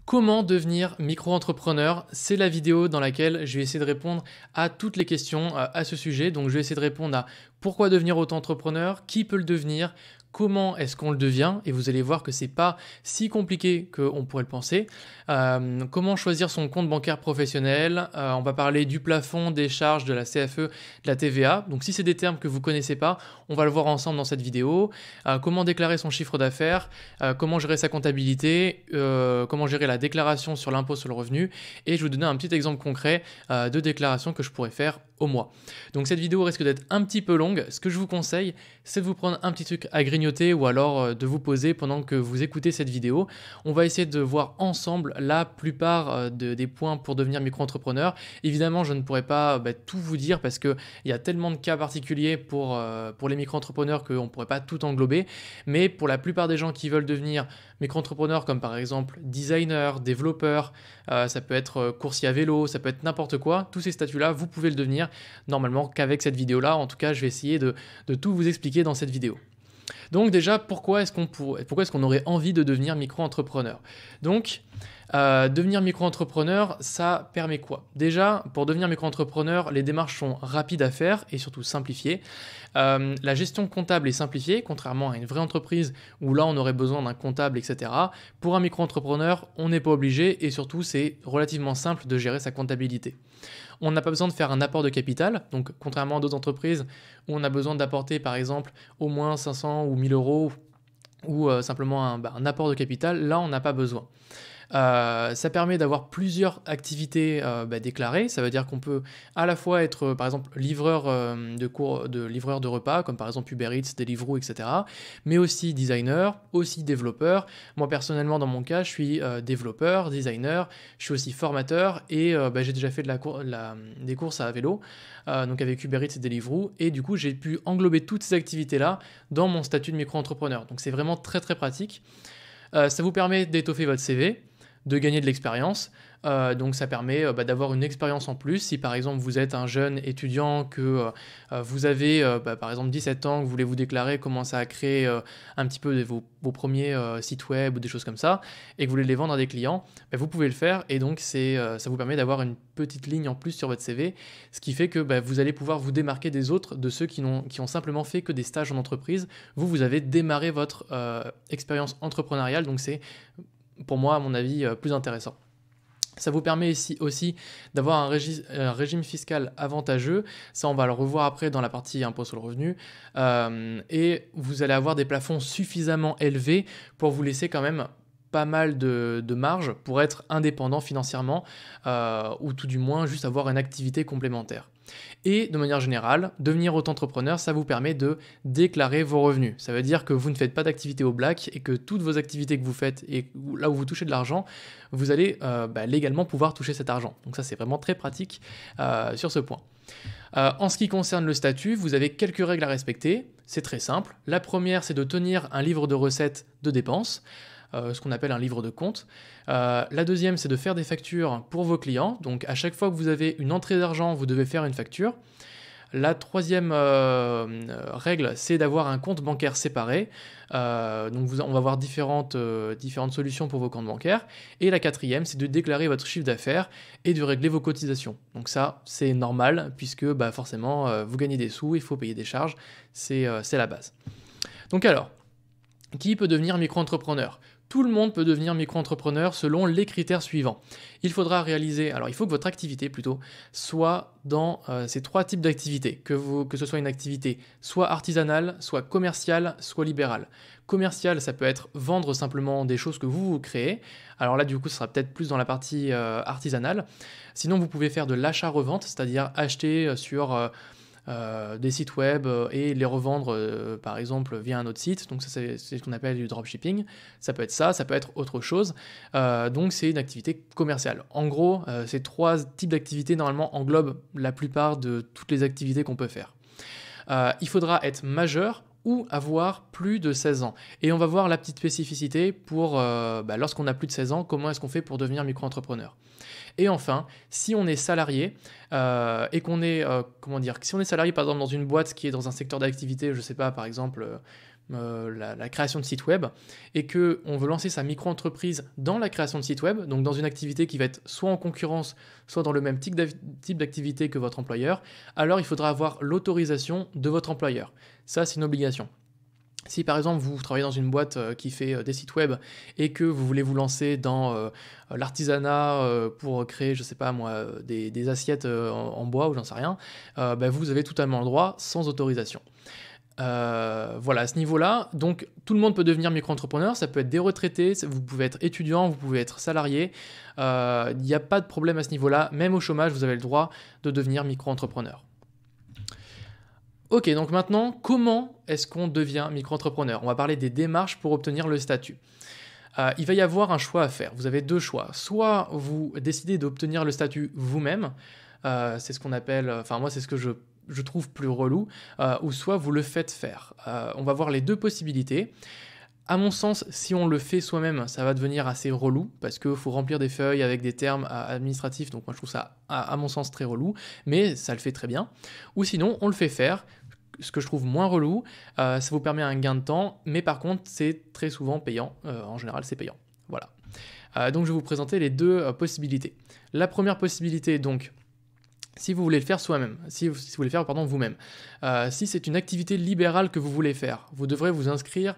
Comment devenir micro-entrepreneur? C'est la vidéo dans laquelle je vais essayer de répondre à toutes les questions à ce sujet. Donc je vais essayer de répondre à pourquoi devenir auto-entrepreneur, qui peut le devenir, comment est-ce qu'on le devient, et vous allez voir que c'est pas si compliqué qu'on pourrait le penser. Comment choisir son compte bancaire professionnel, on va parler du plafond, des charges, de la CFE, de la TVA. Donc si c'est des termes que vous connaissez pas, on va le voir ensemble dans cette vidéo. Comment déclarer son chiffre d'affaires, comment gérer sa comptabilité, comment gérer la déclaration sur l'impôt sur le revenu, et je vais vous donner un petit exemple concret de déclaration que je pourrais faire au mois. Donc cette vidéo risque d'être un petit peu longue. Ce que je vous conseille, c'est de vous prendre un petit truc à grignoter ou alors de vous poser pendant que vous écoutez cette vidéo. On va essayer de voir ensemble la plupart des points pour devenir micro-entrepreneur. Évidemment, je ne pourrais pas tout vous dire parce qu'il y a tellement de cas particuliers pour les micro-entrepreneurs qu'on ne pourrait pas tout englober. Mais pour la plupart des gens qui veulent devenir micro-entrepreneurs, comme par exemple designer, développeur, ça peut être coursier à vélo, ça peut être n'importe quoi, tous ces statuts-là, vous pouvez le devenir normalement qu'avec cette vidéo-là. En tout cas, je vais essayer de tout vous expliquer dans cette vidéo. Donc déjà, pourquoi est-ce qu'on aurait envie de devenir micro-entrepreneur? Donc, devenir micro-entrepreneur, ça permet quoi? Déjà, pour devenir micro-entrepreneur, les démarches sont rapides à faire et surtout simplifiées. La gestion comptable est simplifiée, contrairement à une vraie entreprise où là on aurait besoin d'un comptable, etc. Pour un micro-entrepreneur, on n'est pas obligé et surtout c'est relativement simple de gérer sa comptabilité. On n'a pas besoin de faire un apport de capital, donc contrairement à d'autres entreprises où on a besoin d'apporter par exemple au moins 500 ou 1000 euros ou simplement un apport de capital, là on n'a pas besoin. Ça permet d'avoir plusieurs activités déclarées. Ça veut dire qu'on peut à la fois être par exemple livreur livreur de repas, comme par exemple Uber Eats, Deliveroo, etc. Mais aussi designer, aussi développeur. Moi personnellement dans mon cas, je suis développeur, designer, je suis aussi formateur et j'ai déjà fait des courses à vélo, donc avec Uber Eats et Deliveroo. Et du coup, j'ai pu englober toutes ces activités-là dans mon statut de micro-entrepreneur. Donc c'est vraiment très très pratique. Ça vous permet d'étoffer votre CV, de gagner de l'expérience, donc ça permet d'avoir une expérience en plus. Si par exemple vous êtes un jeune étudiant, que vous avez par exemple 17 ans, que vous voulez vous déclarer, commencer à créer un petit peu vos premiers sites web ou des choses comme ça, et que vous voulez les vendre à des clients, vous pouvez le faire, et donc ça vous permet d'avoir une petite ligne en plus sur votre CV, ce qui fait que vous allez pouvoir vous démarquer des autres, de ceux qui ont simplement fait que des stages en entreprise. Vous avez démarré votre expérience entrepreneuriale, donc c'est pour moi, à mon avis, plus intéressant. Ça vous permet aussi d'avoir un régime fiscal avantageux. Ça, on va le revoir après dans la partie impôt sur le revenu. Et vous allez avoir des plafonds suffisamment élevés pour vous laisser quand même pas mal de marge pour être indépendant financièrement, ou tout du moins juste avoir une activité complémentaire. Et de manière générale, devenir auto-entrepreneur, ça vous permet de déclarer vos revenus. Ça veut dire que vous ne faites pas d'activité au black et que toutes vos activités que vous faites et là où vous touchez de l'argent, vous allez légalement pouvoir toucher cet argent. Donc ça, c'est vraiment très pratique sur ce point. En ce qui concerne le statut, vous avez quelques règles à respecter. C'est très simple. La première, c'est de tenir un livre de recettes de dépenses, ce qu'on appelle un livre de compte. La deuxième, c'est de faire des factures pour vos clients. Donc à chaque fois que vous avez une entrée d'argent, vous devez faire une facture. La troisième règle, c'est d'avoir un compte bancaire séparé. Donc on va avoir différentes solutions pour vos comptes bancaires. Et la quatrième, c'est de déclarer votre chiffre d'affaires et de régler vos cotisations. Donc ça, c'est normal puisque forcément, vous gagnez des sous, il faut payer des charges. C'est la base. Donc alors, qui peut devenir micro-entrepreneur? Tout le monde peut devenir micro-entrepreneur selon les critères suivants. Il faut que votre activité soit dans ces trois types d'activités, que ce soit une activité soit artisanale, soit commerciale, soit libérale. Commerciale, ça peut être vendre simplement des choses que vous créez. Alors là, du coup, ce sera peut-être plus dans la partie artisanale. Sinon, vous pouvez faire de l'achat-revente, c'est-à-dire acheter sur des sites web et les revendre par exemple via un autre site. Donc ça, c'est ce qu'on appelle du dropshipping. Ça peut être autre chose. Donc c'est une activité commerciale. En gros, ces trois types d'activités normalement englobent la plupart de toutes les activités qu'on peut faire. Il faudra être majeur ou avoir plus de 16 ans. Et on va voir la petite spécificité pour lorsqu'on a plus de 16 ans, comment est-ce qu'on fait pour devenir micro-entrepreneur. Et enfin, si on est salarié et qu'on est, si on est salarié par exemple dans une boîte qui est dans un secteur d'activité, je sais pas, par exemple, la création de site web et qu'on veut lancer sa micro-entreprise dans la création de site web, donc dans une activité qui va être soit en concurrence, soit dans le même type d'activité que votre employeur, alors il faudra avoir l'autorisation de votre employeur. Ça, c'est une obligation. Si par exemple vous travaillez dans une boîte qui fait des sites web et que vous voulez vous lancer dans l'artisanat pour créer, je sais pas moi, des assiettes en bois ou j'en sais rien, vous avez totalement le droit sans autorisation. Voilà, à ce niveau-là, donc tout le monde peut devenir micro-entrepreneur, ça peut être des retraités, vous pouvez être étudiant, vous pouvez être salarié, il n'y a pas de problème à ce niveau-là, même au chômage, vous avez le droit de devenir micro-entrepreneur. Ok, donc maintenant, comment est-ce qu'on devient micro-entrepreneur? On va parler des démarches pour obtenir le statut. Il va y avoir un choix à faire. Vous avez deux choix. Soit vous décidez d'obtenir le statut vous-même, c'est ce qu'on appelle, enfin moi c'est ce que je trouve plus relou, ou soit vous le faites faire. On va voir les deux possibilités. À mon sens, si on le fait soi-même, ça va devenir assez relou, parce qu'il faut remplir des feuilles avec des termes administratifs, donc moi je trouve ça, à mon sens, très relou, mais ça le fait très bien. Ou sinon, on le fait faire, ce que je trouve moins relou, ça vous permet un gain de temps, mais par contre, c'est très souvent payant, en général c'est payant. Voilà. Donc je vais vous présenter les deux possibilités. La première possibilité, donc, si vous voulez le faire soi-même, si vous voulez le faire vous-même, si c'est une activité libérale que vous voulez faire, vous devrez vous inscrire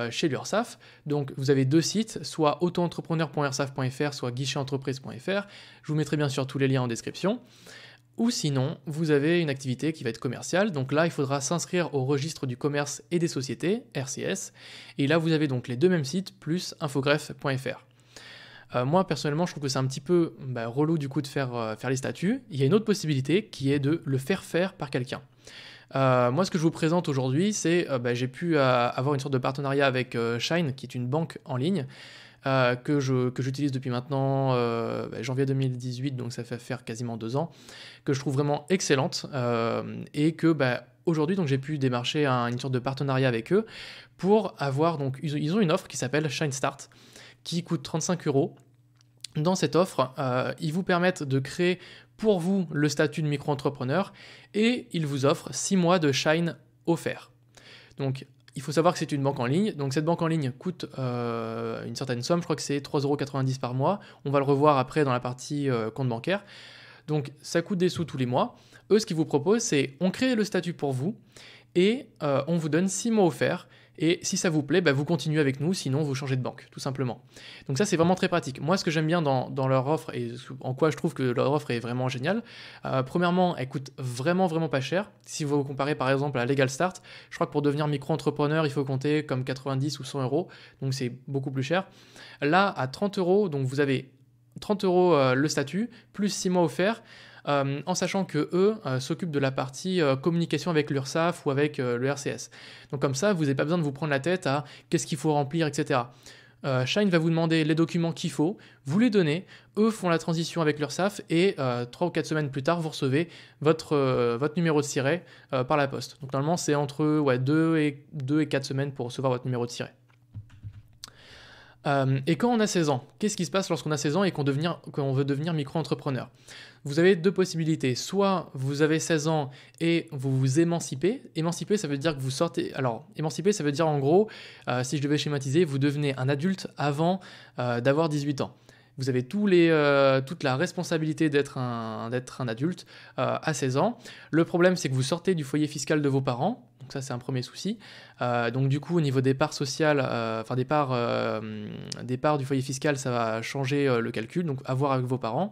chez l'URSSAF. Donc vous avez deux sites, soit auto-entrepreneur.ursaf.fr, soit guichet-entreprise.fr. Je vous mettrai bien sûr tous les liens en description. Ou sinon, vous avez une activité qui va être commerciale. Donc là, il faudra s'inscrire au registre du commerce et des sociétés, RCS. Et là, vous avez donc les deux mêmes sites, plus infogreffe.fr. Moi, personnellement, je trouve que c'est un petit peu relou du coup de faire les statuts. Il y a une autre possibilité qui est de le faire faire par quelqu'un. Moi, ce que je vous présente aujourd'hui, c'est j'ai pu avoir une sorte de partenariat avec Shine, qui est une banque en ligne, que j'utilise depuis maintenant janvier 2018, donc ça fait faire quasiment 2 ans, que je trouve vraiment excellente, et que aujourd'hui, donc j'ai pu démarcher une sorte de partenariat avec eux pour avoir, donc ils ont une offre qui s'appelle Shine Start, qui coûte 35 €. Dans cette offre, ils vous permettent de créer pour vous le statut de micro-entrepreneur et ils vous offrent 6 mois de Shine offert. Donc, il faut savoir que c'est une banque en ligne. Donc, cette banque en ligne coûte une certaine somme. Je crois que c'est 3,90 € par mois. On va le revoir après dans la partie compte bancaire. Donc, ça coûte des sous tous les mois. Eux, ce qu'ils vous proposent, c'est on crée le statut pour vous et on vous donne 6 mois offerts. Et si ça vous plaît, vous continuez avec nous, sinon vous changez de banque, tout simplement. Donc ça, c'est vraiment très pratique. Moi, ce que j'aime bien dans leur offre, et en quoi je trouve que leur offre est vraiment géniale, premièrement, elle coûte vraiment, vraiment pas cher. Si vous comparez par exemple à Legal Start, je crois que pour devenir micro-entrepreneur, il faut compter comme 90 ou 100 €, donc c'est beaucoup plus cher. Là, à 30 €, donc vous avez 30 € le statut, plus 6 mois offerts, en sachant que eux s'occupent de la partie communication avec l'URSSAF ou avec le RCS. Donc comme ça, vous n'avez pas besoin de vous prendre la tête à qu'est-ce qu'il faut remplir, etc. Shine va vous demander les documents qu'il faut, vous les donnez, eux font la transition avec l'URSSAF et 3 ou 4 semaines plus tard, vous recevez votre numéro de siret par la poste. Donc normalement, c'est entre 2 et 4 semaines pour recevoir votre numéro de siret. Et quand on a 16 ans, qu'est-ce qui se passe lorsqu'on a 16 ans et qu'on veut devenir micro-entrepreneur? Vous avez deux possibilités. Soit vous avez 16 ans et vous vous émancipez. Émanciper, ça veut dire que vous sortez... Alors, émanciper, ça veut dire en gros, si je devais schématiser, vous devenez un adulte avant d'avoir 18 ans. Vous avez toute la responsabilité d'être un adulte à 16 ans. Le problème, c'est que vous sortez du foyer fiscal de vos parents. Donc ça, c'est un premier souci. Donc du coup, au niveau des parts sociales, des parts du foyer fiscal, ça va changer le calcul. Donc à voir avec vos parents.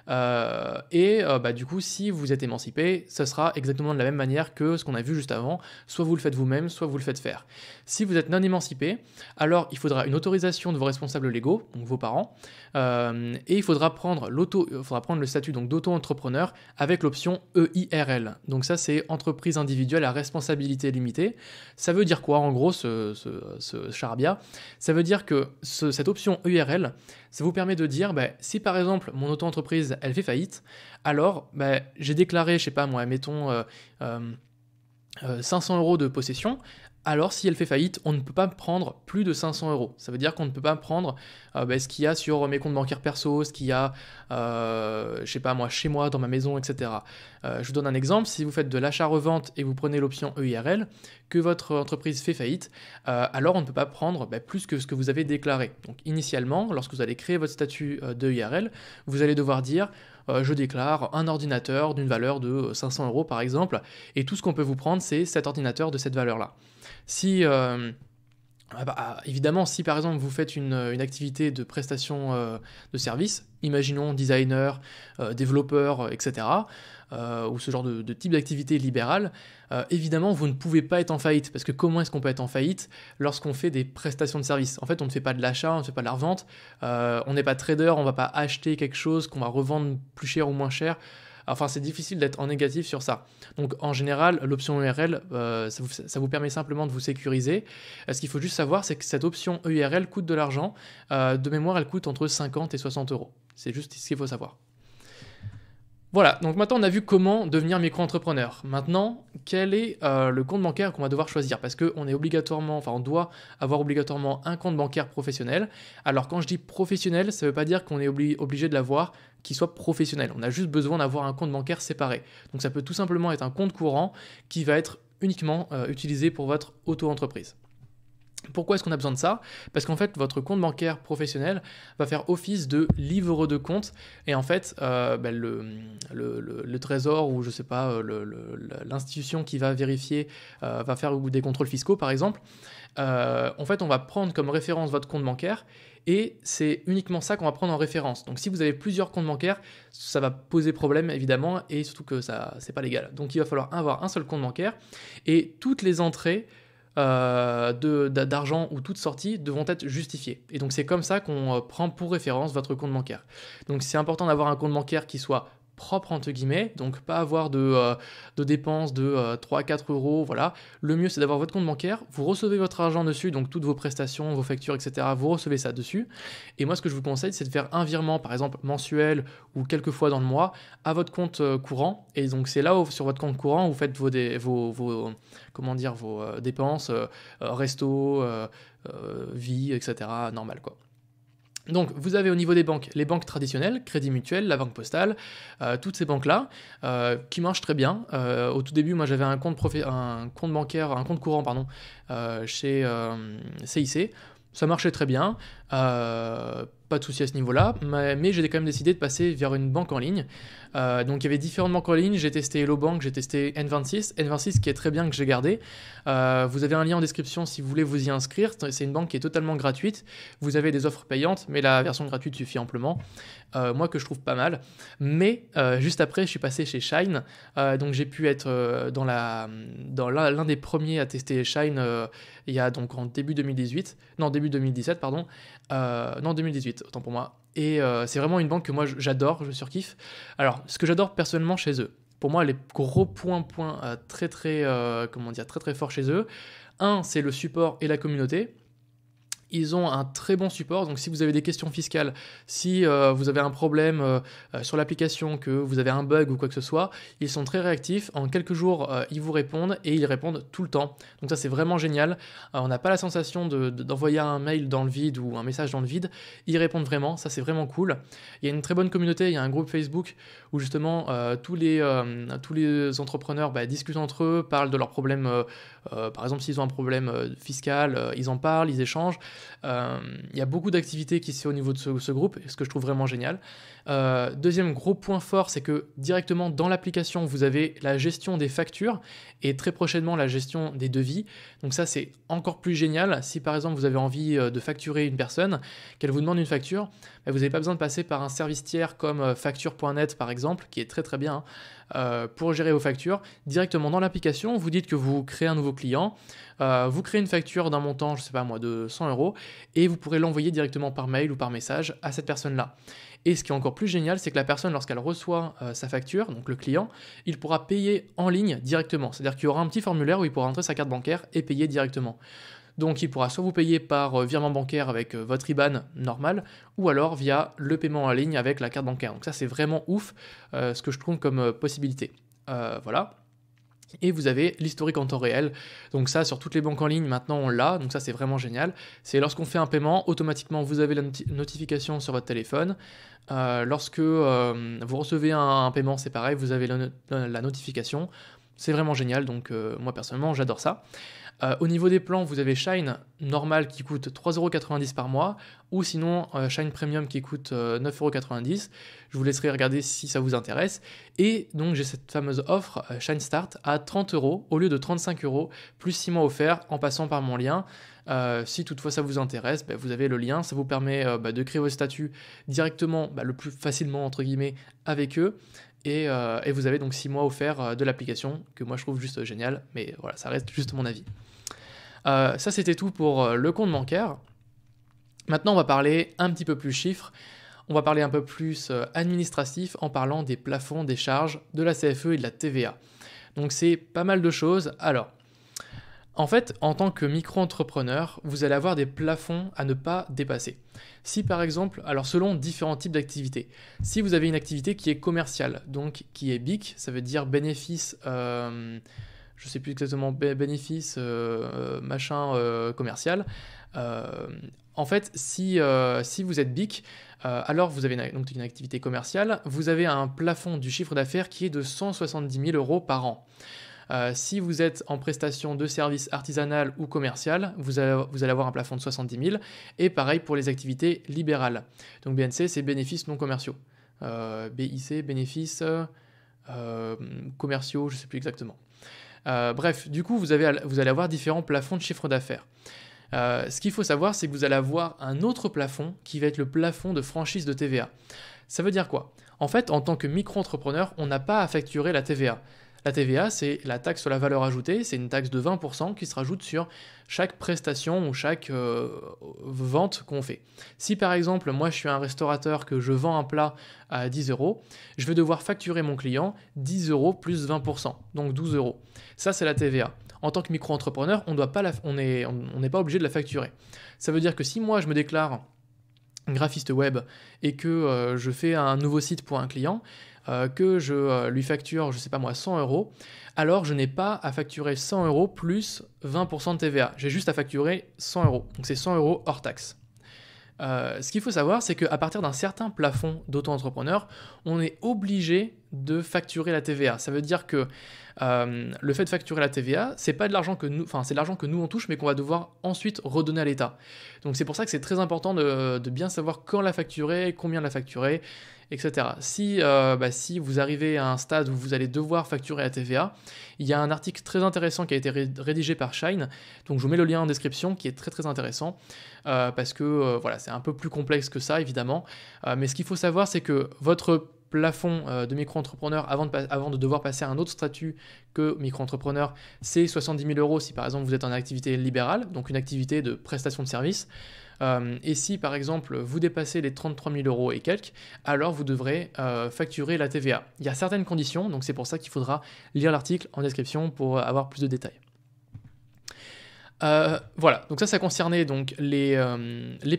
Du coup, si vous êtes émancipé, ça sera exactement de la même manière que ce qu'on a vu juste avant. Soit vous le faites vous-même, soit vous le faites faire. Si vous êtes non émancipé, alors il faudra une autorisation de vos responsables légaux, donc vos parents, et il faudra prendre le statut donc d'auto-entrepreneur avec l'option EIRL. Donc ça, c'est entreprise individuelle à responsabilité limitée. Ça veut dire quoi en gros ce charabia? Ça veut dire que cette option EIRL, ça vous permet de dire, si par exemple mon auto-entreprise elle fait faillite, alors j'ai déclaré, je sais pas moi, mettons 500 € de possession. alors si elle fait faillite, on ne peut pas prendre plus de 500 euros. Ça veut dire qu'on ne peut pas prendre ce qu'il y a sur mes comptes bancaires perso, ce qu'il y a, je sais pas moi, chez moi, dans ma maison, etc. Je vous donne un exemple, si vous faites de l'achat-revente et vous prenez l'option EIRL, que votre entreprise fait faillite, alors on ne peut pas prendre plus que ce que vous avez déclaré. Donc initialement, lorsque vous allez créer votre statut de EIRL, vous allez devoir dire je déclare un ordinateur d'une valeur de 500 euros par exemple, et tout ce qu'on peut vous prendre, c'est cet ordinateur de cette valeur-là. Si, évidemment, si par exemple vous faites une activité de prestation de service, imaginons designer, développeur, etc., ou ce genre de type d'activité libérale, évidemment vous ne pouvez pas être en faillite, parce que comment est-ce qu'on peut être en faillite lorsqu'on fait des prestations de service? En fait, on ne fait pas de l'achat, on ne fait pas de la revente, on n'est pas trader, on ne va pas acheter quelque chose qu'on va revendre plus cher ou moins cher. Enfin, c'est difficile d'être en négatif sur ça. Donc, en général, l'option EIRL, ça vous permet simplement de vous sécuriser. Ce qu'il faut juste savoir, c'est que cette option EIRL coûte de l'argent. De mémoire, elle coûte entre 50 et 60 euros. C'est juste ce qu'il faut savoir. Voilà, donc maintenant on a vu comment devenir micro-entrepreneur. Maintenant, quel est le compte bancaire qu'on va devoir choisir? Parce qu'on est obligatoirement, on doit avoir obligatoirement un compte bancaire professionnel. Alors quand je dis professionnel, ça ne veut pas dire qu'on est obligé de l'avoir qui soit professionnel. On a juste besoin d'avoir un compte bancaire séparé. Donc ça peut tout simplement être un compte courant qui va être uniquement utilisé pour votre auto-entreprise. Pourquoi est-ce qu'on a besoin de ça? Parce qu'en fait, votre compte bancaire professionnel va faire office de livre de compte et en fait, le trésor ou je sais pas, l'institution qui va vérifier, va faire des contrôles fiscaux par exemple. En fait, on va prendre comme référence votre compte bancaire et c'est uniquement ça qu'on va prendre en référence. Donc si vous avez plusieurs comptes bancaires, ça va poser problème évidemment et surtout que ça, c'est pas légal. Donc il va falloir avoir un seul compte bancaire et toutes les entrées d'argent ou toute sortie devront être justifiées. Et donc c'est comme ça qu'on prend pour référence votre compte bancaire. Donc c'est important d'avoir un compte bancaire qui soit propre entre guillemets, donc pas avoir de dépenses de 3-4 euros, voilà. Le mieux c'est d'avoir votre compte bancaire, vous recevez votre argent dessus, donc toutes vos prestations, vos factures, etc., vous recevez ça dessus. Et moi ce que je vous conseille c'est de faire un virement par exemple mensuel ou quelques fois dans le mois à votre compte courant. Et donc c'est là où sur votre compte courant vous faites vos dépenses, resto, vie, etc., normal quoi. Donc, vous avez au niveau des banques, les banques traditionnelles, Crédit Mutuel, la Banque Postale, toutes ces banques-là, qui marchent très bien. Au tout début, moi, j'avais un compte bancaire, un compte courant, pardon, chez CIC. Ça marchait très bien, pas de souci à ce niveau-là, mais j'ai quand même décidé de passer vers une banque en ligne. Donc il y avait différentes banques en ligne, j'ai testé Hello Bank, j'ai testé N26 qui est très bien, que j'ai gardé. Vous avez un lien en description si vous voulez vous y inscrire, c'est une banque qui est totalement gratuite. Vous avez des offres payantes, mais la version gratuite suffit amplement. Moi que je trouve pas mal. Mais juste après, je suis passé chez Shine, donc j'ai pu être dans l'un des premiers à tester Shine il y a donc en début 2017, pardon. 2018, autant pour moi. Et c'est vraiment une banque que moi j'adore, je surkiffe. Alors, ce que j'adore personnellement chez eux, pour moi, les gros points très très forts chez eux, c'est le support et la communauté. Ils ont un très bon support, donc si vous avez des questions fiscales, si vous avez un problème sur l'application, que vous avez un bug ou quoi que ce soit, ils sont très réactifs, en quelques jours ils vous répondent et ils répondent tout le temps. Donc ça c'est vraiment génial, on n'a pas la sensation d'envoyer un mail dans le vide ou un message dans le vide, ils répondent vraiment, ça c'est vraiment cool. Il y a une très bonne communauté, il y a un groupe Facebook où justement tous les entrepreneurs discutent entre eux, parlent de leurs problèmes, par exemple s'ils ont un problème fiscal, ils en parlent, ils échangent. Il y a beaucoup d'activités qui se font au niveau de ce groupe, ce que je trouve vraiment génial. Deuxième gros point fort, c'est que directement dans l'application, vous avez la gestion des factures et très prochainement la gestion des devis. Donc ça, c'est encore plus génial. Si par exemple vous avez envie de facturer une personne, qu'elle vous demande une facture, vous n'avez pas besoin de passer par un service tiers comme facture.net par exemple, qui est très très bien, pour gérer vos factures. Directement dans l'application, vous dites que vous créez un nouveau client, vous créez une facture d'un montant, je sais pas moi, de 100 euros, et vous pourrez l'envoyer directement par mail ou par message à cette personne-là. Et ce qui est encore plus génial, c'est que la personne, lorsqu'elle reçoit sa facture, donc le client, il pourra payer en ligne directement. C'est-à-dire qu'il y aura un petit formulaire où il pourra entrer sa carte bancaire et payer directement. Donc il pourra soit vous payer par virement bancaire avec votre IBAN normal, ou alors via le paiement en ligne avec la carte bancaire. Donc ça c'est vraiment ouf, ce que je trouve comme possibilité. Voilà. Et vous avez l'historique en temps réel. Donc ça, sur toutes les banques en ligne, maintenant on l'a. Donc ça, c'est vraiment génial. C'est lorsqu'on fait un paiement, automatiquement, vous avez la notification sur votre téléphone. Lorsque vous recevez un paiement, c'est pareil, vous avez la notification. C'est vraiment génial. Donc moi, personnellement, j'adore ça. Au niveau des plans, vous avez Shine normal qui coûte 3,90€ par mois, ou sinon Shine Premium qui coûte 9,90€. Je vous laisserai regarder si ça vous intéresse. Et donc j'ai cette fameuse offre Shine Start à 30€ au lieu de 35€, plus 6 mois offerts en passant par mon lien. Si toutefois ça vous intéresse, vous avez le lien, ça vous permet de créer vos statuts directement, le plus facilement entre guillemets, avec eux. Et vous avez donc 6 mois offerts de l'application, que moi je trouve juste génial, mais voilà, ça reste juste mon avis. Ça c'était tout pour le compte bancaire. Maintenant on va parler un petit peu plus chiffres, on va parler un peu plus administratif en parlant des plafonds des charges, de la CFE et de la TVA. Donc c'est pas mal de choses. Alors, en fait, en tant que micro-entrepreneur, vous allez avoir des plafonds à ne pas dépasser. Si par exemple, alors selon différents types d'activités, si vous avez une activité qui est commerciale, donc qui est BIC, ça veut dire bénéfice, je ne sais plus exactement, bénéfice commercial, en fait, si vous êtes BIC, alors vous avez donc une activité commerciale, vous avez un plafond du chiffre d'affaires qui est de 170 000 € par an. Si vous êtes en prestation de services artisanales ou commerciales, vous allez avoir un plafond de 70 000. Et pareil pour les activités libérales. Donc BNC, c'est bénéfices non commerciaux. BIC, bénéfices commerciaux, je ne sais plus exactement. Bref, du coup, vous allez avoir différents plafonds de chiffre d'affaires. Ce qu'il faut savoir, c'est que vous allez avoir un autre plafond qui va être le plafond de franchise de TVA. Ça veut dire quoi? En fait, en tant que micro-entrepreneur, on n'a pas à facturer la TVA. La TVA, c'est la taxe sur la valeur ajoutée, c'est une taxe de 20% qui se rajoute sur chaque prestation ou chaque vente qu'on fait. Si par exemple, moi je suis un restaurateur que je vends un plat à 10€, je vais devoir facturer mon client 10€ plus 20%, donc 12€. Ça, c'est la TVA. En tant que micro-entrepreneur, on n'est pas obligé de la facturer. Ça veut dire que si moi je me déclare graphiste web et que je fais un nouveau site pour un client, que je lui facture, je sais pas moi, 100€, alors je n'ai pas à facturer 100€ plus 20% de TVA. J'ai juste à facturer 100€. Donc c'est 100€ hors taxe. Ce qu'il faut savoir, c'est qu'à partir d'un certain plafond d'auto-entrepreneur, on est obligé de facturer la TVA. Ça veut dire que le fait de facturer la TVA, c'est pas de l'argent que nous, c'est de l'argent que nous on touche, mais qu'on va devoir ensuite redonner à l'État. Donc c'est pour ça que c'est très important de bien savoir quand la facturer, combien la facturer, etc. Si vous arrivez à un stade où vous allez devoir facturer la TVA, il y a un article très intéressant qui a été rédigé par Shine, donc je vous mets le lien en description, qui est très très intéressant, parce que c'est un peu plus complexe que ça évidemment, mais ce qu'il faut savoir, c'est que votre plafond de micro-entrepreneur avant de devoir passer à un autre statut que micro-entrepreneur, c'est 70 000€ si par exemple vous êtes en activité libérale, donc une activité de prestation de service. Et si par exemple vous dépassez les 33 000€ et quelques, alors vous devrez facturer la TVA. Il y a certaines conditions, donc c'est pour ça qu'il faudra lire l'article en description pour avoir plus de détails. Voilà, donc ça concernait donc les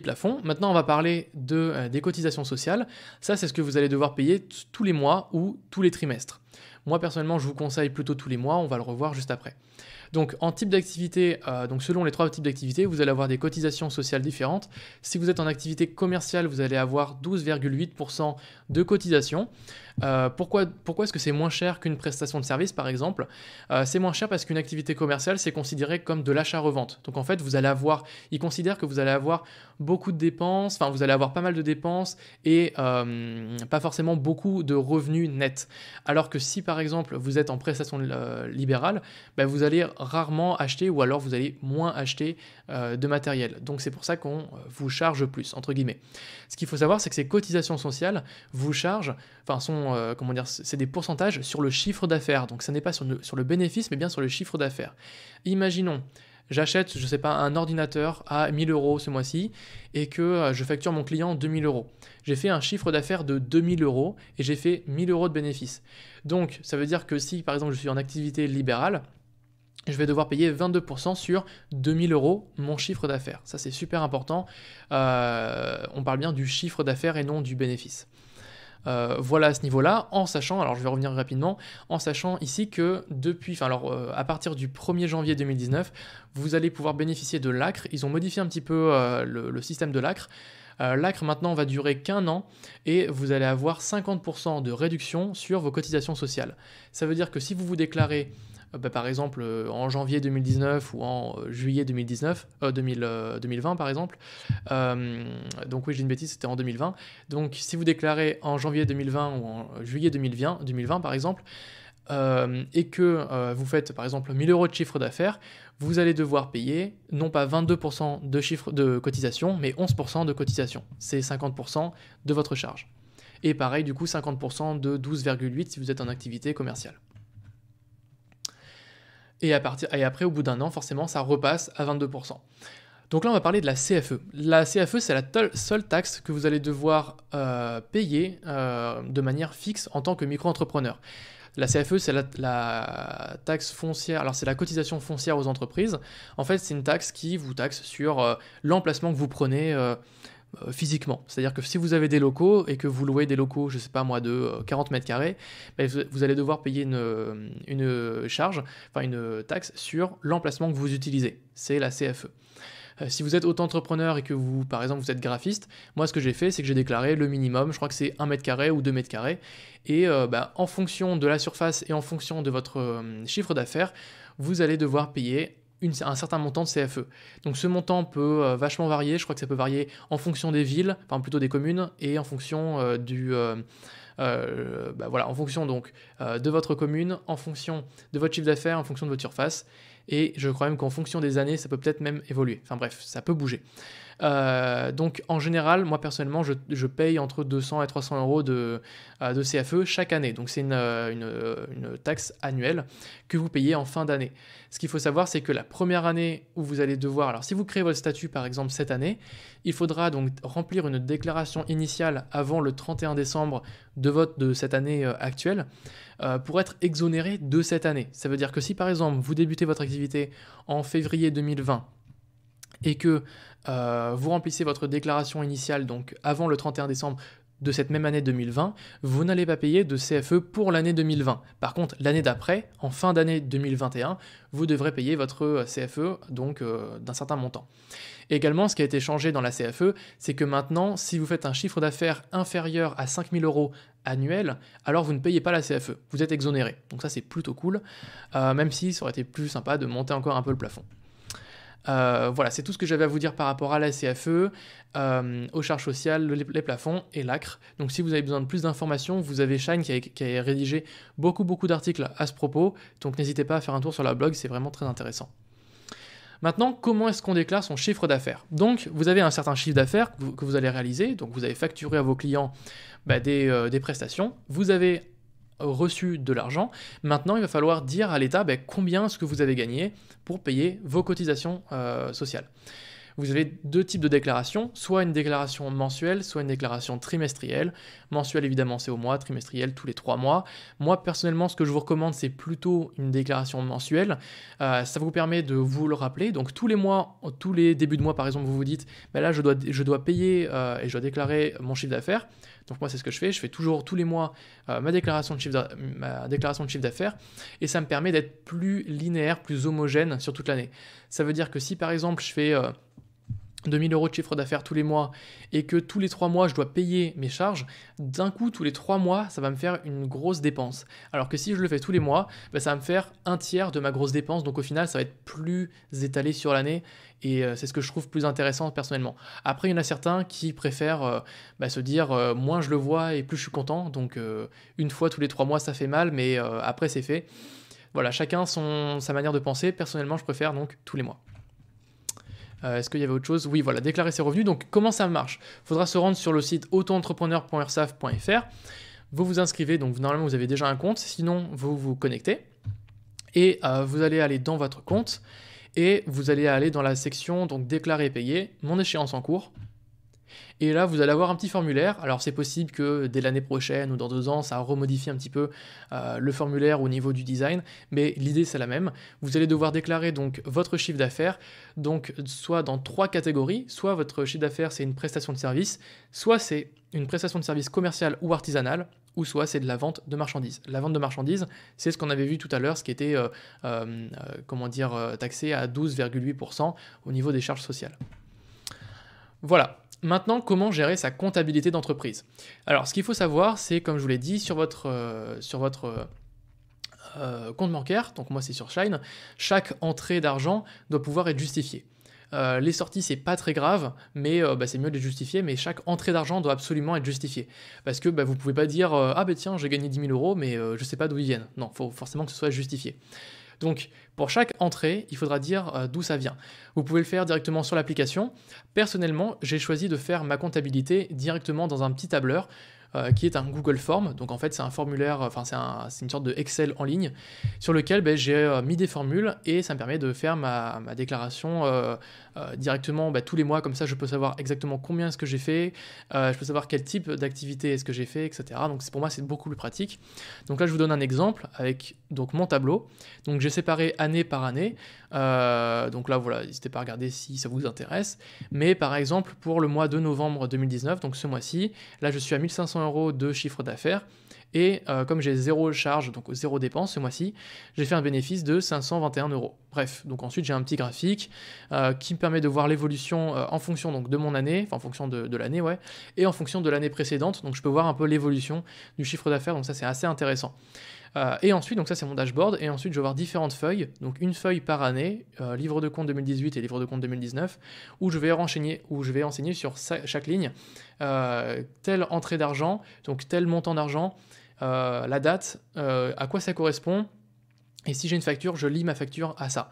plafonds. Maintenant on va parler des cotisations sociales. Ça c'est ce que vous allez devoir payer tous les mois ou tous les trimestres. Moi personnellement je vous conseille plutôt tous les mois, on va le revoir juste après. Donc en type d'activité, donc selon les 3 types d'activités, vous allez avoir des cotisations sociales différentes. Si vous êtes en activité commerciale, vous allez avoir 12,8% de cotisation. Pourquoi est-ce que c'est moins cher qu'une prestation de service par exemple? C'est moins cher parce qu'une activité commerciale, c'est considéré comme de l'achat-revente. Donc en fait, ils considèrent que vous allez avoir beaucoup de dépenses, vous allez avoir pas mal de dépenses et pas forcément beaucoup de revenus nets. Alors que si par exemple vous êtes en prestation libérale, vous allez rarement acheter ou alors vous allez moins acheter de matériel. Donc c'est pour ça qu'on vous charge plus, entre guillemets. Ce qu'il faut savoir, c'est que ces cotisations sociales vous chargent, c'est des pourcentages sur le chiffre d'affaires. Donc ça n'est pas sur le bénéfice, mais bien sur le chiffre d'affaires. Imaginons, j'achète, je sais pas, un ordinateur à 1 000€ ce mois-ci et que je facture mon client 2 000 €. J'ai fait un chiffre d'affaires de 2 000 € et j'ai fait 1 000 € de bénéfice. Donc ça veut dire que si par exemple je suis en activité libérale, je vais devoir payer 22% sur 2 000 € mon chiffre d'affaires. Ça c'est super important. On parle bien du chiffre d'affaires et non du bénéfice. Voilà à ce niveau-là, en sachant, alors je vais revenir rapidement, en sachant ici que à partir du 1er janvier 2019, vous allez pouvoir bénéficier de l'ACRE. Ils ont modifié un petit peu le système de l'ACRE. L'ACRE maintenant va durer qu'1 an et vous allez avoir 50% de réduction sur vos cotisations sociales. Ça veut dire que si vous vous déclarez par exemple en janvier 2019 ou en juillet 2020 par exemple, donc oui j'ai une bêtise, c'était en 2020, donc si vous déclarez en janvier 2020 ou en juillet 2020 par exemple, et que vous faites par exemple 1000 € de chiffre d'affaires, vous allez devoir payer non pas 22% de cotisation, mais 11% de cotisation. C'est 50% de votre charge. Et pareil, du coup, 50% de 12,8 si vous êtes en activité commerciale. Et après, au bout d'un an, forcément, ça repasse à 22%. Donc là, on va parler de la CFE. La CFE, c'est la seule taxe que vous allez devoir payer de manière fixe en tant que micro-entrepreneur. La CFE, c'est la taxe foncière, alors c'est la cotisation foncière aux entreprises. En fait, c'est une taxe qui vous taxe sur l'emplacement que vous prenez physiquement. C'est-à-dire que si vous avez des locaux et que vous louez des locaux, je sais pas moi, de 40 mètres carrés, vous allez devoir payer une charge, enfin une taxe sur l'emplacement que vous utilisez. C'est la CFE. Si vous êtes auto-entrepreneur et que vous, par exemple, vous êtes graphiste, moi ce que j'ai fait, c'est que j'ai déclaré le minimum, je crois que c'est 1 mètre carré ou 2 mètres carrés, et en fonction de la surface et en fonction de votre chiffre d'affaires, vous allez devoir payer un certain montant de CFE. Donc ce montant peut vachement varier, je crois que ça peut varier en fonction des villes, enfin plutôt des communes, et en fonction en fonction donc de votre commune, en fonction de votre chiffre d'affaires, en fonction de votre surface, et je crois même qu'en fonction des années, ça peut peut-être même évoluer. Enfin bref, ça peut bouger. Donc en général, moi personnellement, je paye entre 200 et 300 € de CFE chaque année. Donc c'est une taxe annuelle que vous payez en fin d'année. Ce qu'il faut savoir, c'est que la première année où vous allez devoir, alors si vous créez votre statut par exemple cette année, il faudra donc remplir une déclaration initiale avant le 31 décembre de cette année actuelle pour être exonéré de cette année. Ça veut dire que si par exemple vous débutez votre activité en février 2020 et que vous remplissez votre déclaration initiale donc avant le 31 décembre de cette même année 2020, vous n'allez pas payer de CFE pour l'année 2020. Par contre, l'année d'après, en fin d'année 2021, vous devrez payer votre CFE donc d'un certain montant. Et également, ce qui a été changé dans la CFE, c'est que maintenant, si vous faites un chiffre d'affaires inférieur à 5 000 € annuel, alors vous ne payez pas la CFE, vous êtes exonéré. Donc ça, c'est plutôt cool, même si ça aurait été plus sympa de monter encore un peu le plafond. Voilà, c'est tout ce que j'avais à vous dire par rapport à la CFE, aux charges sociales, les plafonds et l'ACRE. Donc si vous avez besoin de plus d'informations, vous avez Shine qui a rédigé beaucoup d'articles à ce propos, donc n'hésitez pas à faire un tour sur la blog, c'est vraiment très intéressant. Maintenant, comment est-ce qu'on déclare son chiffre d'affaires? Donc, vous avez un certain chiffre d'affaires que vous allez réaliser, donc vous avez facturé à vos clients des prestations, vous avez reçu de l'argent. Maintenant, il va falloir dire à l'État combien est-ce que vous avez gagné pour payer vos cotisations sociales. Vous avez deux types de déclarations, soit une déclaration mensuelle, soit une déclaration trimestrielle. Mensuelle, évidemment, c'est au mois, trimestrielle, tous les 3 mois. Moi, personnellement, ce que je vous recommande, c'est plutôt une déclaration mensuelle. Ça vous permet de vous le rappeler. Donc, tous les mois, tous les débuts de mois, par exemple, vous vous dites, là, je dois payer et je dois déclarer mon chiffre d'affaires. Donc, moi, c'est ce que je fais toujours tous les mois ma déclaration de chiffre d'affaires. Et ça me permet d'être plus linéaire, plus homogène sur toute l'année. Ça veut dire que si, par exemple, je fais 2000 € de chiffre d'affaires tous les mois et que tous les 3 mois je dois payer mes charges, d'un coup tous les 3 mois ça va me faire une grosse dépense. Alors que si je le fais tous les mois, ça va me faire un tiers de ma grosse dépense, donc au final ça va être plus étalé sur l'année et c'est ce que je trouve plus intéressant personnellement. Après il y en a certains qui préfèrent se dire moins je le vois et plus je suis content, donc une fois tous les 3 mois ça fait mal mais après c'est fait. Voilà, chacun sa manière de penser, personnellement je préfère donc tous les mois. Est-ce qu'il y avait autre chose? Oui, voilà, déclarer ses revenus. Donc, comment ça marche? Il faudra se rendre sur le site autoentrepreneur.ursaf.fr. Vous vous inscrivez, donc normalement vous avez déjà un compte, sinon vous vous connectez. Et vous allez aller dans votre compte et vous allez aller dans la section donc déclarer et payer, mon échéance en cours. Et là, vous allez avoir un petit formulaire. Alors, c'est possible que dès l'année prochaine ou dans 2 ans, ça remodifie un petit peu le formulaire au niveau du design, mais l'idée, c'est la même. Vous allez devoir déclarer donc votre chiffre d'affaires, donc soit dans 3 catégories, soit votre chiffre d'affaires, c'est une prestation de service, soit c'est une prestation de service commerciale ou artisanale, ou soit c'est de la vente de marchandises. La vente de marchandises, c'est ce qu'on avait vu tout à l'heure, ce qui était taxé à 12,8% au niveau des charges sociales. Voilà. Maintenant, comment gérer sa comptabilité d'entreprise? Alors, ce qu'il faut savoir, c'est, comme je vous l'ai dit, sur votre compte bancaire, donc moi c'est sur Shine, chaque entrée d'argent doit pouvoir être justifiée. Les sorties, c'est pas très grave, mais c'est mieux de les justifier, mais chaque entrée d'argent doit absolument être justifiée. Parce que vous pouvez pas dire ah tiens, j'ai gagné 10 000 euros, mais je sais pas d'où ils viennent. Non, il faut forcément que ce soit justifié. Donc, pour chaque entrée, il faudra dire d'où ça vient. Vous pouvez le faire directement sur l'application. Personnellement, j'ai choisi de faire ma comptabilité directement dans un petit tableur qui est un Google Form. Donc en fait, c'est un formulaire, c'est une sorte de Excel en ligne sur lequel j'ai mis des formules et ça me permet de faire ma déclaration directement tous les mois. Comme ça, je peux savoir exactement combien est-ce que j'ai fait, je peux savoir quel type d'activité est-ce que j'ai fait, etc. Donc pour moi, c'est beaucoup plus pratique. Donc là, je vous donne un exemple avec donc mon tableau. Donc j'ai séparé année par année. Donc là, voilà, n'hésitez pas à regarder si ça vous intéresse. Mais par exemple, pour le mois de novembre 2019, donc ce mois-ci, là, je suis à 1500 € de chiffre d'affaires. Et comme j'ai 0 charge, donc 0 dépense ce mois-ci, j'ai fait un bénéfice de 521 €. Bref, donc ensuite j'ai un petit graphique qui me permet de voir l'évolution en fonction donc, de mon année, enfin en fonction de l'année, ouais, et en fonction de l'année précédente. Donc je peux voir un peu l'évolution du chiffre d'affaires, donc ça c'est assez intéressant. Et ensuite, donc ça c'est mon dashboard, et ensuite je vais voir différentes feuilles, donc une feuille par année, livre de compte 2018 et livre de compte 2019, où je vais enseigner sur chaque ligne telle entrée d'argent, donc tel montant d'argent, la date, à quoi ça correspond, et si j'ai une facture, je lis ma facture à ça.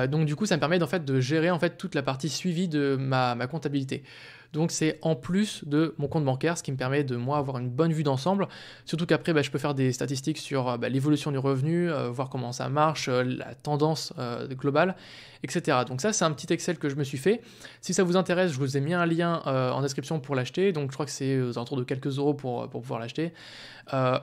Donc du coup, ça me permet en fait, de gérer en fait, toute la partie suivie de ma comptabilité. Donc c'est en plus de mon compte bancaire, ce qui me permet de moi avoir une bonne vue d'ensemble, surtout qu'après je peux faire des statistiques sur l'évolution du revenu, voir comment ça marche, la tendance globale, etc. Donc ça c'est un petit Excel que je me suis fait. Si ça vous intéresse, je vous ai mis un lien en description pour l'acheter, donc je crois que c'est aux alentours de quelques euros pour pouvoir l'acheter.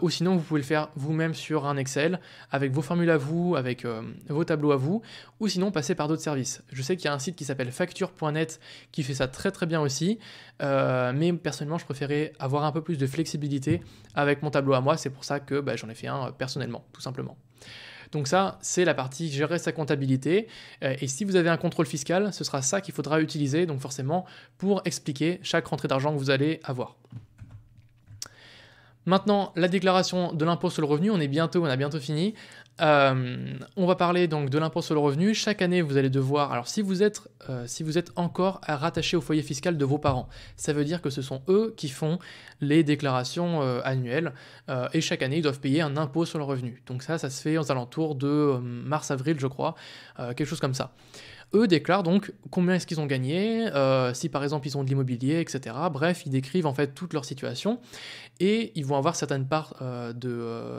Ou sinon vous pouvez le faire vous-même sur un Excel, avec vos formules à vous, avec vos tableaux à vous, ou sinon passer par d'autres services. Je sais qu'il y a un site qui s'appelle facture.net qui fait ça très très bien aussi, mais personnellement je préférais avoir un peu plus de flexibilité avec mon tableau à moi, c'est pour ça que j'en ai fait un personnellement, tout simplement. Donc ça, c'est la partie gérer sa comptabilité, et si vous avez un contrôle fiscal, ce sera ça qu'il faudra utiliser, donc forcément, pour expliquer chaque rentrée d'argent que vous allez avoir. Maintenant, la déclaration de l'impôt sur le revenu, on a bientôt fini. On va parler donc de l'impôt sur le revenu. Chaque année, vous allez devoir, alors si vous êtes encore rattaché au foyer fiscal de vos parents, ça veut dire que ce sont eux qui font les déclarations annuelles, et chaque année, ils doivent payer un impôt sur le revenu. Donc ça se fait aux alentours de mars-avril, je crois, quelque chose comme ça. Eux déclarent donc combien est-ce qu'ils ont gagné, si par exemple ils ont de l'immobilier, etc. Bref, ils décrivent en fait toute leur situation, et ils vont avoir certaines parts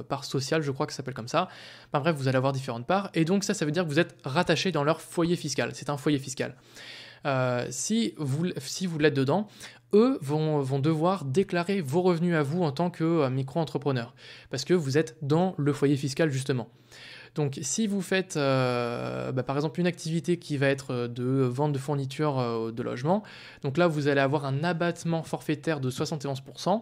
parts sociales, je crois que ça s'appelle comme ça. Enfin, bref, vous allez avoir différentes parts, et donc ça veut dire que vous êtes rattaché dans leur foyer fiscal. C'est un foyer fiscal. Si vous l'êtes dedans, eux vont devoir déclarer vos revenus à vous en tant que micro-entrepreneur, parce que vous êtes dans le foyer fiscal justement. Donc si vous faites par exemple une activité qui va être de vente de fournitures de logement, donc là vous allez avoir un abattement forfaitaire de 71%.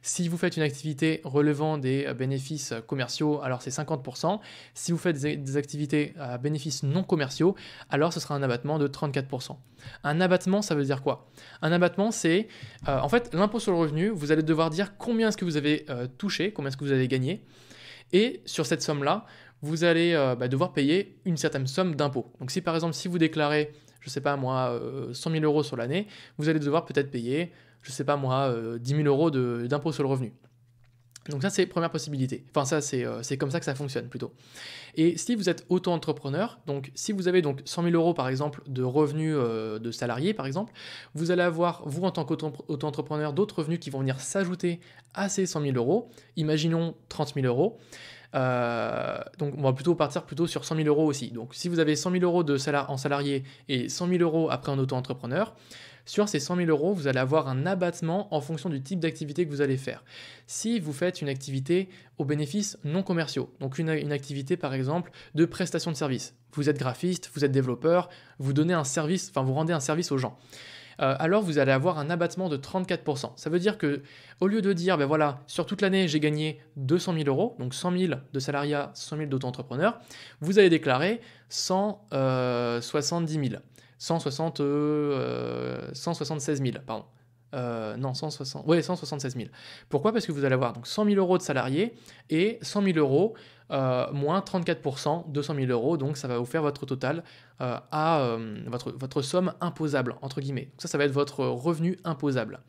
Si vous faites une activité relevant des bénéfices commerciaux, alors c'est 50%. Si vous faites des activités à bénéfices non commerciaux, alors ce sera un abattement de 34%. Un abattement, ça veut dire quoi? Un abattement, c'est en fait l'impôt sur le revenu, vous allez devoir dire combien est-ce que vous avez touché, combien est-ce que vous avez gagné, et sur cette somme-là, vous allez devoir payer une certaine somme d'impôts. Donc si par exemple, si vous déclarez, je sais pas moi, 100 000 € sur l'année, vous allez devoir peut-être payer, je sais pas moi, 10 000 € d'impôt sur le revenu. Donc ça, c'est première possibilité. Enfin ça, c'est comme ça que ça fonctionne plutôt. Et si vous êtes auto-entrepreneur, donc si vous avez donc 100 000 € par exemple de revenus de salarié par exemple, vous allez avoir, vous en tant qu'auto-entrepreneur, d'autres revenus qui vont venir s'ajouter à ces 100 000 €. Imaginons 30 000 €. Donc on va plutôt partir sur 100 000 euros aussi. Donc si vous avez 100 000 euros en salarié et 100 000 euros après en auto-entrepreneur, sur ces 100 000 euros, vous allez avoir un abattement en fonction du type d'activité que vous allez faire. Si vous faites une activité aux bénéfices non commerciaux, donc une activité par exemple de prestation de service, vous êtes graphiste, vous êtes développeur, vous donnez un service, enfin vous rendez un service aux gens. Alors vous allez avoir un abattement de 34%. Ça veut dire que au lieu de dire, ben voilà, sur toute l'année, j'ai gagné 200 000 euros, donc 100 000 de salariat, 100 000 d'auto-entrepreneur, vous allez déclarer 170 000. 176 000, pardon. Non, 176 000. Pourquoi? Parce que vous allez avoir donc 100 000 euros de salariés et 100 000 euros moins 34%, 200 000 euros. Donc ça va vous faire votre total à votre somme imposable, entre guillemets. Donc ça va être votre revenu imposable.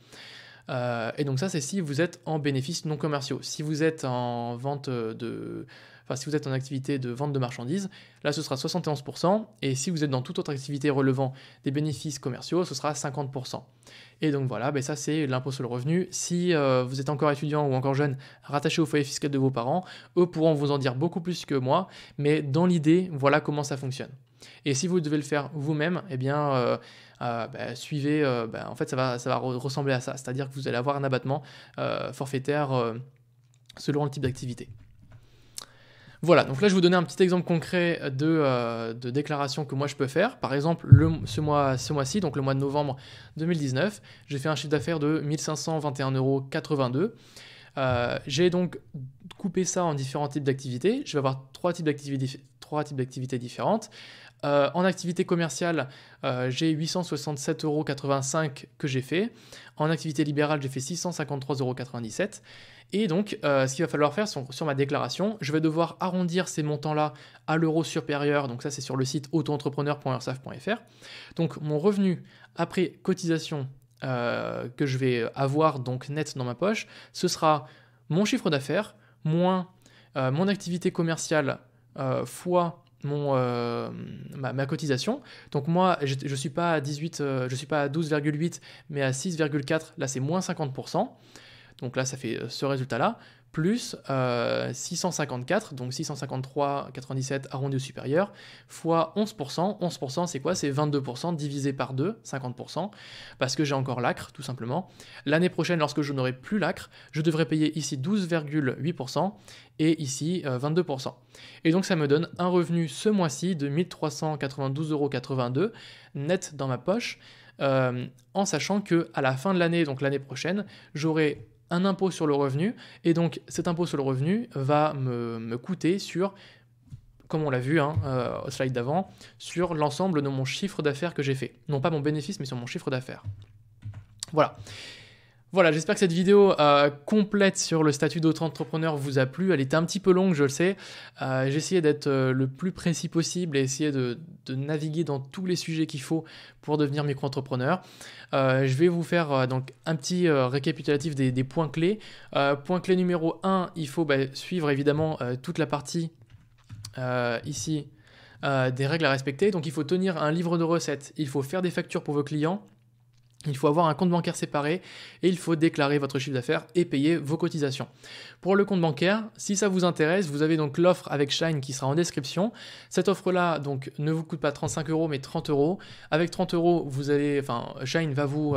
Et donc ça, c'est si vous êtes en bénéfices non commerciaux. Si vous êtes en si vous êtes en activité de vente de marchandises, là ce sera 71%, et si vous êtes dans toute autre activité relevant des bénéfices commerciaux, ce sera 50%. Et donc voilà, ça c'est l'impôt sur le revenu. Si vous êtes encore étudiant ou encore jeune, rattaché au foyer fiscal de vos parents, eux pourront vous en dire beaucoup plus que moi, mais dans l'idée, voilà comment ça fonctionne. Et si vous devez le faire vous-même, suivez, en fait ça va ressembler à ça, c'est-à-dire que vous allez avoir un abattement forfaitaire selon le type d'activité. Voilà, donc là je vais vous donner un petit exemple concret de déclaration que moi je peux faire. Par exemple, ce mois-ci, donc le mois de novembre 2019, j'ai fait un chiffre d'affaires de 1 521,82 €. J'ai donc coupé ça en différents types d'activités. Je vais avoir trois types d'activités différentes. En activité commerciale, j'ai 867,85 € que j'ai fait. En activité libérale, j'ai fait 653,97 €. Et donc, ce qu'il va falloir faire sur ma déclaration, je vais devoir arrondir ces montants-là à l'euro supérieur. Donc ça, c'est sur le site autoentrepreneur.ursaf.fr. Donc mon revenu après cotisation que je vais avoir donc net dans ma poche, ce sera mon chiffre d'affaires moins mon activité commerciale fois ma cotisation. Donc moi, je suis pas à 12,8, mais à 6,4. Là, c'est moins 50%. Donc là, ça fait ce résultat-là, plus 654, donc 653,97 arrondi au supérieur, fois 11%. 11%, c'est quoi? C'est 22% divisé par 2, 50%, parce que j'ai encore l'ACRE, tout simplement. L'année prochaine, lorsque je n'aurai plus l'ACRE, je devrais payer ici 12,8% et ici 22%. Et donc, ça me donne un revenu ce mois-ci de 1 392,82 € net dans ma poche, en sachant qu'à la fin de l'année, donc l'année prochaine, j'aurai un impôt sur le revenu, et donc cet impôt sur le revenu va me coûter sur, comme on l'a vu au slide d'avant, sur l'ensemble de mon chiffre d'affaires que j'ai fait. Non pas mon bénéfice, mais sur mon chiffre d'affaires. Voilà, j'espère que cette vidéo complète sur le statut d'auto-entrepreneur vous a plu. Elle était un petit peu longue, je le sais. J'ai essayé d'être le plus précis possible et essayer de naviguer dans tous les sujets qu'il faut pour devenir micro-entrepreneur. Je vais vous faire donc un petit récapitulatif des points clés. Point clé numéro 1, il faut suivre évidemment toute la partie ici des règles à respecter. Donc il faut tenir un livre de recettes, il faut faire des factures pour vos clients, il faut avoir un compte bancaire séparé et il faut déclarer votre chiffre d'affaires et payer vos cotisations. Pour le compte bancaire, si ça vous intéresse, vous avez donc l'offre avec Shine qui sera en description. Cette offre-là donc ne vous coûte pas 35 € mais 30 €. Avec 30 €, Shine va vous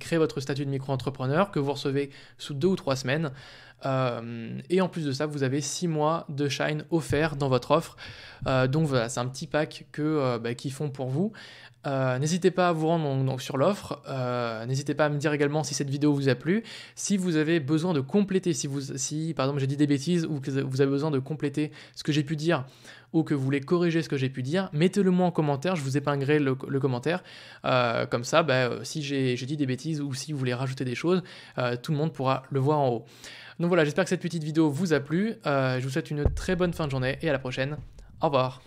créer votre statut de micro-entrepreneur que vous recevez sous 2 ou 3 semaines. Et en plus de ça, vous avez 6 mois de Shine offerts dans votre offre. Donc voilà, c'est un petit pack qu'ils font pour vous. N'hésitez pas à vous rendre donc sur l'offre, n'hésitez pas à me dire également si cette vidéo vous a plu, si vous avez besoin de compléter, si par exemple j'ai dit des bêtises ou que vous avez besoin de compléter ce que j'ai pu dire ou que vous voulez corriger ce que j'ai pu dire, mettez-le moi en commentaire, je vous épinglerai le commentaire, comme ça si j'ai dit des bêtises ou si vous voulez rajouter des choses, tout le monde pourra le voir en haut. Donc voilà, j'espère que cette petite vidéo vous a plu, je vous souhaite une très bonne fin de journée et à la prochaine, au revoir.